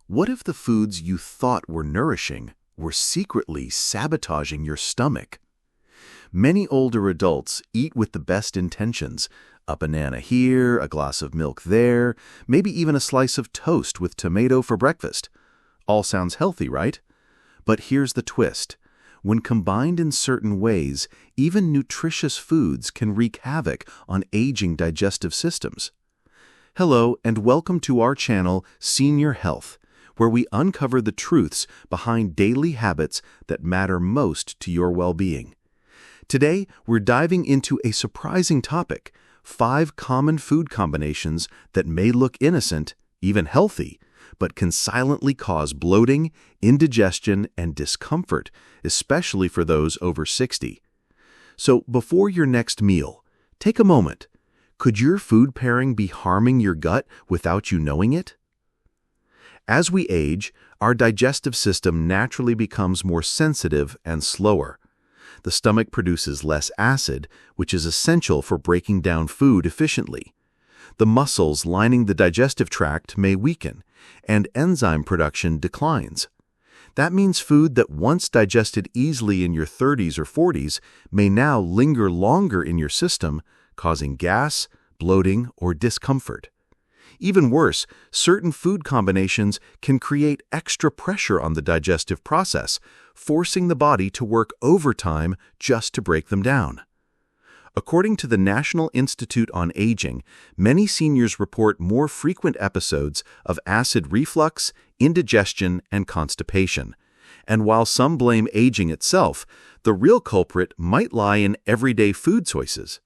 What if the foods you thought were nourishing were secretly sabotaging your stomach? Many older adults eat with the best intentions. A banana here, a glass of milk there, maybe even a slice of toast with tomato for breakfast. All sounds healthy, right? But here's the twist. When combined in certain ways, even nutritious foods can wreak havoc on aging digestive systems. Hello, and welcome to our channel, Senior Health, where we uncover the truths behind daily habits that matter most to your well-being. Today, we're diving into a surprising topic: 5 common food combinations that may look innocent, even healthy, but can silently cause bloating, indigestion, and discomfort, especially for those over 60. So before your next meal, take a moment. Could your food pairing be harming your gut without you knowing it? As we age, our digestive system naturally becomes more sensitive and slower. The stomach produces less acid, which is essential for breaking down food efficiently. The muscles lining the digestive tract may weaken, and enzyme production declines. That means food that once digested easily in your 30s or 40s may now linger longer in your system, causing gas, bloating, or discomfort. Even worse, certain food combinations can create extra pressure on the digestive process, forcing the body to work overtime just to break them down. According to the National Institute on Aging, many seniors report more frequent episodes of acid reflux, indigestion, and constipation. And while some blame aging itself, the real culprit might lie in everyday food choices.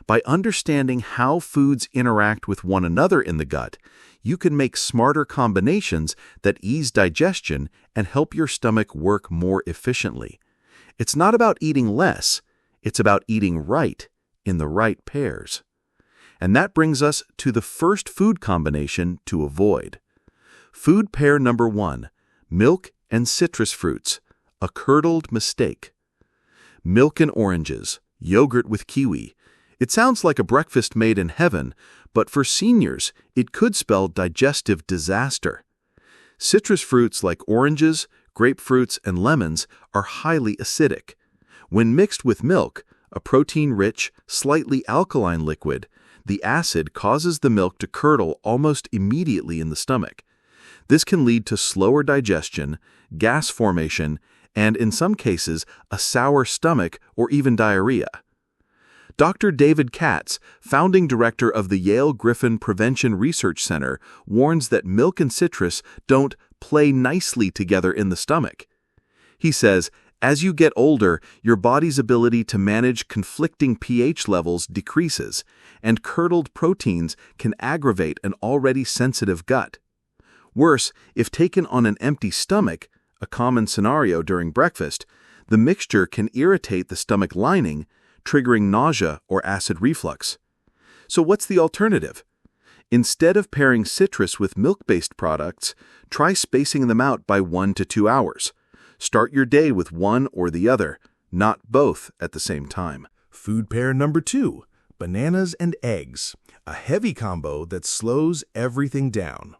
By understanding how foods interact with one another in the gut, you can make smarter combinations that ease digestion and help your stomach work more efficiently. It's not about eating less, it's about eating right in the right pairs. And that brings us to the first food combination to avoid. Food pair number 1, milk and citrus fruits, a curdled mistake. Milk and oranges, yogurt with kiwi. It sounds like a breakfast made in heaven, but for seniors, it could spell digestive disaster. Citrus fruits like oranges, grapefruits, and lemons are highly acidic. When mixed with milk, a protein-rich, slightly alkaline liquid, the acid causes the milk to curdle almost immediately in the stomach. This can lead to slower digestion, gas formation, and in some cases, a sour stomach or even diarrhea. Dr. David Katz, founding director of the Yale Griffin Prevention Research Center, warns that milk and citrus don't play nicely together in the stomach. He says, as you get older, your body's ability to manage conflicting pH levels decreases, and curdled proteins can aggravate an already sensitive gut. Worse, if taken on an empty stomach, a common scenario during breakfast, the mixture can irritate the stomach lining, triggering nausea or acid reflux. So what's the alternative? Instead of pairing citrus with milk-based products, try spacing them out by 1 to 2 hours. Start your day with one or the other, not both at the same time. Food pair number 2, bananas and eggs, a heavy combo that slows everything down.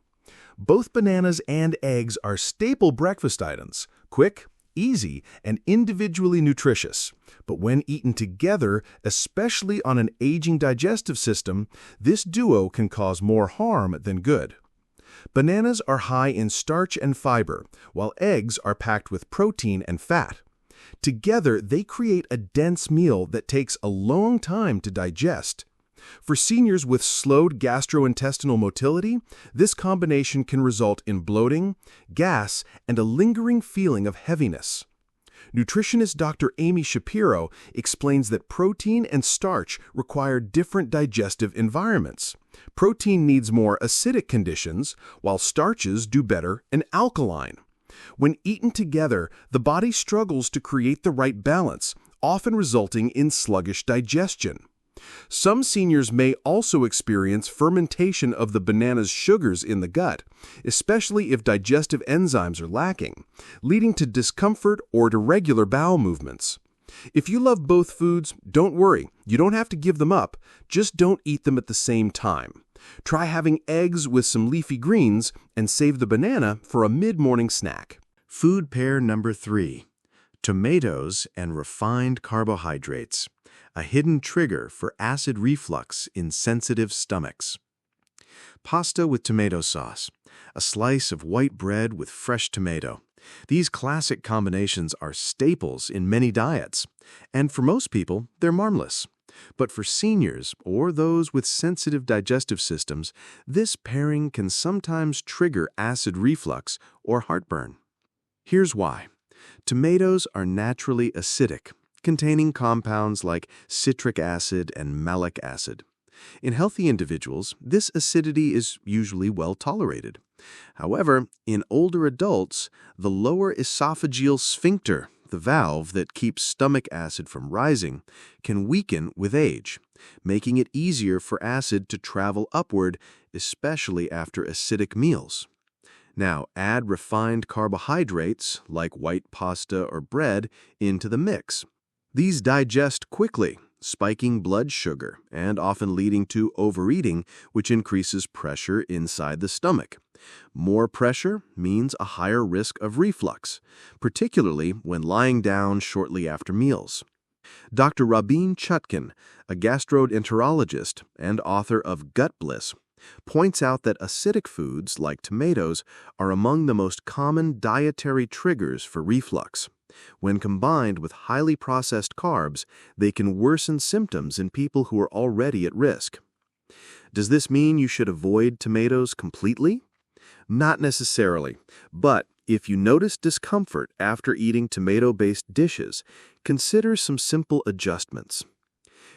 Both bananas and eggs are staple breakfast items, quick, easy, and individually nutritious. But when eaten together, especially on an aging digestive system, this duo can cause more harm than good. Bananas are high in starch and fiber, while eggs are packed with protein and fat. Together, they create a dense meal that takes a long time to digest. For seniors with slowed gastrointestinal motility, this combination can result in bloating, gas, and a lingering feeling of heaviness. Nutritionist Dr. Amy Shapiro explains that protein and starch require different digestive environments. Protein needs more acidic conditions, while starches do better in alkaline. When eaten together, the body struggles to create the right balance, often resulting in sluggish digestion. Some seniors may also experience fermentation of the banana's sugars in the gut, especially if digestive enzymes are lacking, leading to discomfort or irregular bowel movements. If you love both foods, don't worry. You don't have to give them up. Just don't eat them at the same time. Try having eggs with some leafy greens and save the banana for a mid-morning snack. Food pair number 3. Tomatoes and refined carbohydrates, a hidden trigger for acid reflux in sensitive stomachs. Pasta with tomato sauce, a slice of white bread with fresh tomato. These classic combinations are staples in many diets, and for most people, they're harmless. But for seniors or those with sensitive digestive systems, this pairing can sometimes trigger acid reflux or heartburn. Here's why. Tomatoes are naturally acidic, containing compounds like citric acid and malic acid. In healthy individuals, this acidity is usually well tolerated. However, in older adults, the lower esophageal sphincter, the valve that keeps stomach acid from rising, can weaken with age, making it easier for acid to travel upward, especially after acidic meals. Now, add refined carbohydrates, like white pasta or bread, into the mix. These digest quickly, spiking blood sugar and often leading to overeating, which increases pressure inside the stomach. More pressure means a higher risk of reflux, particularly when lying down shortly after meals. Dr. Rabin Chutkan, a gastroenterologist and author of Gut Bliss, points out that acidic foods like tomatoes are among the most common dietary triggers for reflux. When combined with highly processed carbs, they can worsen symptoms in people who are already at risk. Does this mean you should avoid tomatoes completely? Not necessarily, but if you notice discomfort after eating tomato-based dishes, consider some simple adjustments.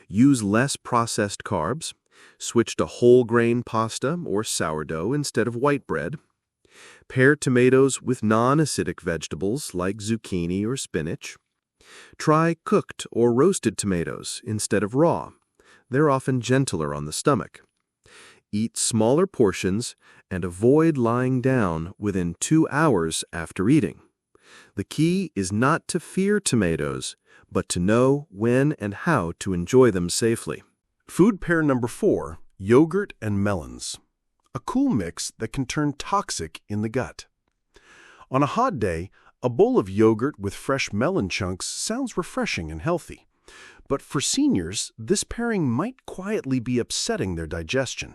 Use less processed carbs, switch to whole grain pasta or sourdough instead of white bread. Pair tomatoes with non-acidic vegetables like zucchini or spinach. Try cooked or roasted tomatoes instead of raw. They're often gentler on the stomach. Eat smaller portions and avoid lying down within 2 hours after eating. The key is not to fear tomatoes, but to know when and how to enjoy them safely. Food pair number 4, yogurt and melons. A cool mix that can turn toxic in the gut. On a hot day, a bowl of yogurt with fresh melon chunks sounds refreshing and healthy. But for seniors, this pairing might quietly be upsetting their digestion.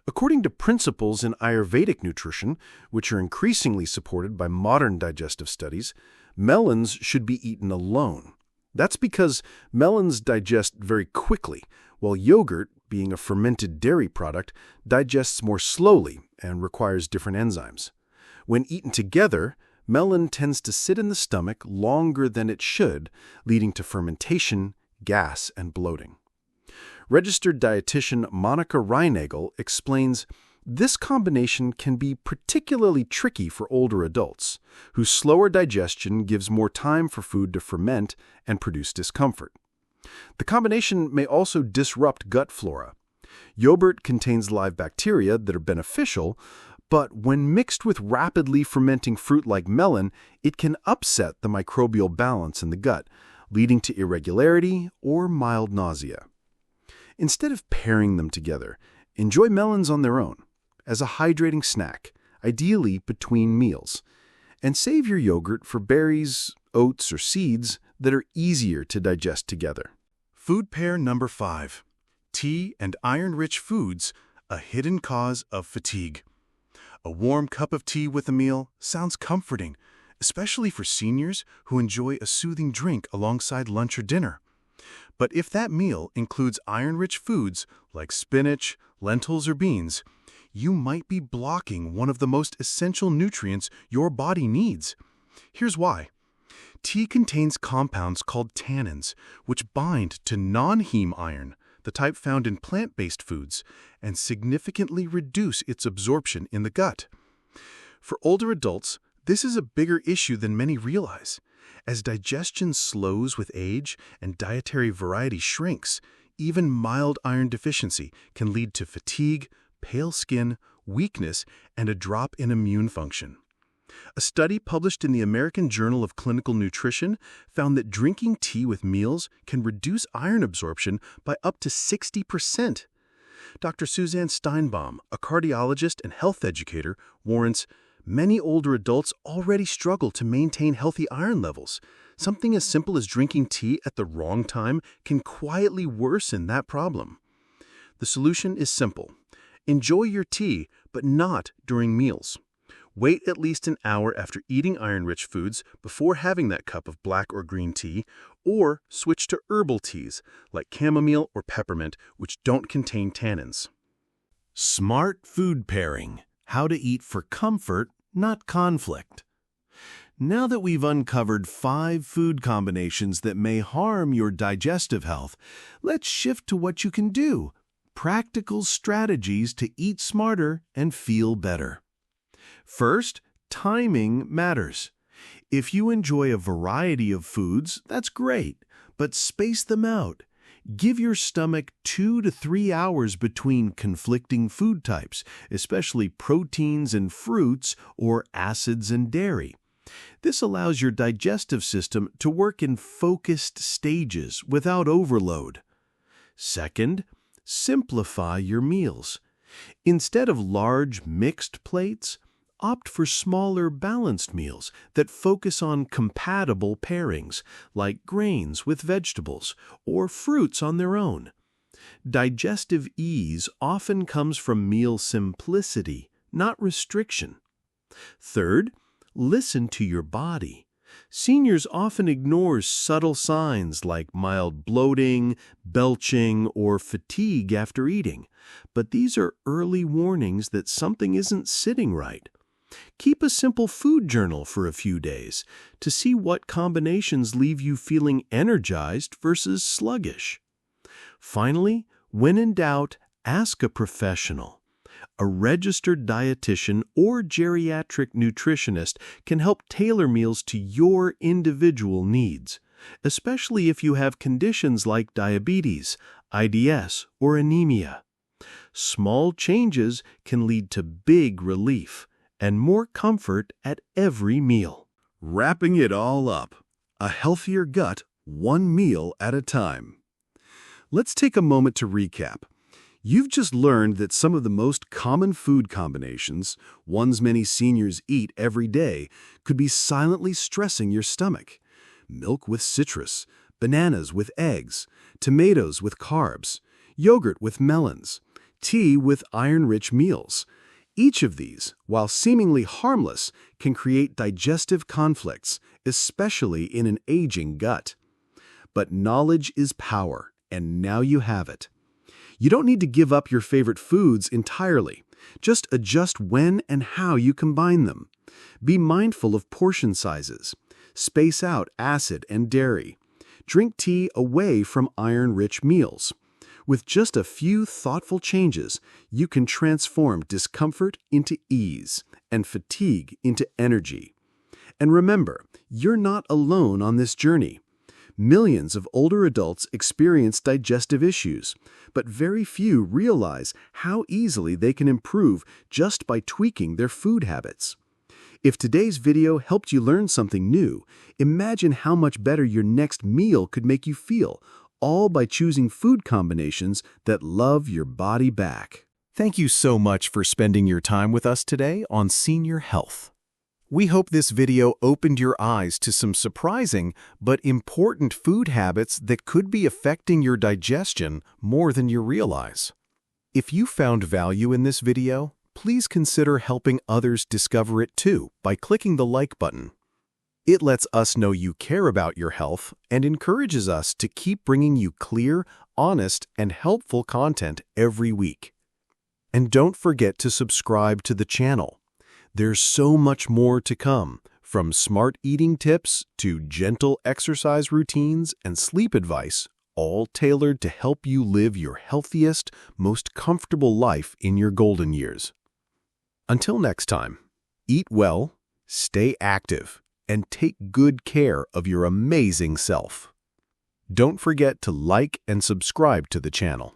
According to principles in Ayurvedic nutrition, which are increasingly supported by modern digestive studies, melons should be eaten alone. That's because melons digest very quickly, while yogurt, being a fermented dairy product, digests more slowly and requires different enzymes. When eaten together, melon tends to sit in the stomach longer than it should, leading to fermentation, gas, and bloating. Registered dietitian Monica Reinagel explains, this combination can be particularly tricky for older adults, whose slower digestion gives more time for food to ferment and produce discomfort. The combination may also disrupt gut flora. Yogurt contains live bacteria that are beneficial, but when mixed with rapidly fermenting fruit like melon, it can upset the microbial balance in the gut, leading to irregularity or mild nausea. Instead of pairing them together, enjoy melons on their own, as a hydrating snack, ideally between meals, and save your yogurt for berries, oats, or seeds that are easier to digest together. Food pair number 5, tea and iron-rich foods, a hidden cause of fatigue. A warm cup of tea with a meal sounds comforting, especially for seniors who enjoy a soothing drink alongside lunch or dinner. But if that meal includes iron-rich foods like spinach, lentils, or beans, you might be blocking one of the most essential nutrients your body needs. Here's why. Tea contains compounds called tannins, which bind to non-heme iron, the type found in plant-based foods, and significantly reduce its absorption in the gut. For older adults, this is a bigger issue than many realize. As digestion slows with age and dietary variety shrinks, even mild iron deficiency can lead to fatigue, pale skin, weakness, and a drop in immune function. A study published in the American Journal of Clinical Nutrition found that drinking tea with meals can reduce iron absorption by up to 60%. Dr. Suzanne Steinbaum, a cardiologist and health educator, warns, many older adults already struggle to maintain healthy iron levels. Something as simple as drinking tea at the wrong time can quietly worsen that problem. The solution is simple. Enjoy your tea, but not during meals. Wait at least an hour after eating iron-rich foods before having that cup of black or green tea, or switch to herbal teas like chamomile or peppermint, which don't contain tannins. Smart food pairing. How to eat for comfort, not conflict. Now that we've uncovered 5 food combinations that may harm your digestive health, let's shift to what you can do. Practical strategies to eat smarter and feel better. First, timing matters. If you enjoy a variety of foods, that's great, but space them out. Give your stomach 2 to 3 hours between conflicting food types, especially proteins and fruits or acids and dairy. This allows your digestive system to work in focused stages without overload. Second, simplify your meals. Instead of large mixed plates, opt for smaller balanced meals that focus on compatible pairings, like grains with vegetables or fruits on their own. Digestive ease often comes from meal simplicity, not restriction. Third, listen to your body. Seniors often ignore subtle signs like mild bloating, belching, or fatigue after eating, but these are early warnings that something isn't sitting right. Keep a simple food journal for a few days to see what combinations leave you feeling energized versus sluggish. Finally, when in doubt, ask a professional. A registered dietitian or geriatric nutritionist can help tailor meals to your individual needs, especially if you have conditions like diabetes, IDS, or anemia. Small changes can lead to big relief and more comfort at every meal. Wrapping it all up, a healthier gut, one meal at a time. Let's take a moment to recap. You've just learned that some of the most common food combinations, ones many seniors eat every day, could be silently stressing your stomach. Milk with citrus, bananas with eggs, tomatoes with carbs, yogurt with melons, tea with iron-rich meals. Each of these, while seemingly harmless, can create digestive conflicts, especially in an aging gut. But knowledge is power, and now you have it. You don't need to give up your favorite foods entirely. Just adjust when and how you combine them. Be mindful of portion sizes. Space out acid and dairy. Drink tea away from iron-rich meals. With just a few thoughtful changes, you can transform discomfort into ease and fatigue into energy. And remember, you're not alone on this journey. Millions of older adults experience digestive issues, but very few realize how easily they can improve just by tweaking their food habits. If today's video helped you learn something new, imagine how much better your next meal could make you feel, all by choosing food combinations that love your body back. Thank you so much for spending your time with us today on Senior Health. We hope this video opened your eyes to some surprising but important food habits that could be affecting your digestion more than you realize. If you found value in this video, please consider helping others discover it too by clicking the like button. It lets us know you care about your health and encourages us to keep bringing you clear, honest, and helpful content every week. And don't forget to subscribe to the channel. There's so much more to come, from smart eating tips to gentle exercise routines and sleep advice, all tailored to help you live your healthiest, most comfortable life in your golden years. Until next time, eat well, stay active, and take good care of your amazing self. Don't forget to like and subscribe to the channel.